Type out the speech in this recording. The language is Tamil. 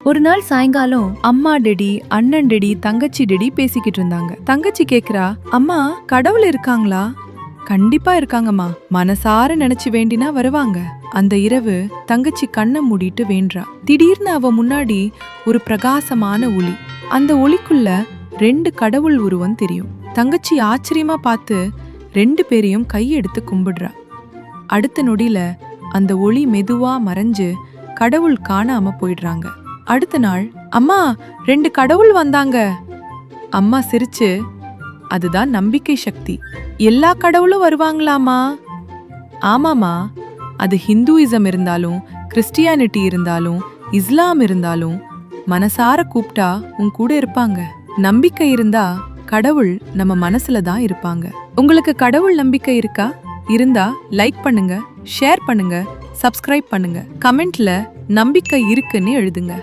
ஒரு நாள் சாயங்காலம் அம்மா டெடி, அண்ணன் டெடி, தங்கச்சி டெடி பேசிக்கிட்டு இருந்தாங்க. தங்கச்சி கேக்குறா, அம்மா கடவுள் இருக்காங்களா? கண்டிப்பா இருக்காங்கம்மா, மனசார நினைச்சு வேண்டினா வருவாங்க. அந்த இரவு தங்கச்சி கண்ணை மூடிட்டு வேண்டா. திடீர்னு அவ முன்னாடி ஒரு பிரகாசமான ஒளி. அந்த ஒளிக்குள்ள 2 கடவுள் உருவம் தெரியும். தங்கச்சி ஆச்சரியமா பார்த்து 2 பேரையும் கையெடுத்து கும்பிடுறா. அடுத்த நொடியில அந்த ஒளி மெதுவா மறைஞ்சு கடவுள் காணாம போயிடுறாங்க. அடுத்த நாள், அம்மா 2 கடவுள் வந்தாங்க. அம்மா சிரிச்சு, அதுதான் நம்பிக்கை சக்தி. எல்லா கடவுளும் வருவாங்களாமா? ஆமாமா, அது ஹிந்துயிசம் இருந்தாலும், கிறிஸ்டியானிட்டி இருந்தாலும், இஸ்லாம் இருந்தாலும், மனசார கூப்பிட்டா உன் கூட இருப்பாங்க. நம்பிக்கை இருந்தா கடவுள் நம்ம மனசுல தான் இருப்பாங்க. உங்களுக்கு கடவுள் நம்பிக்கை இருக்கா? இருந்தா லைக் பண்ணுங்க, ஷேர் பண்ணுங்க, சப்ஸ்கிரைப் பண்ணுங்க, கமெண்ட்ல நம்பிக்கை இருக்குன்னு எழுதுங்க.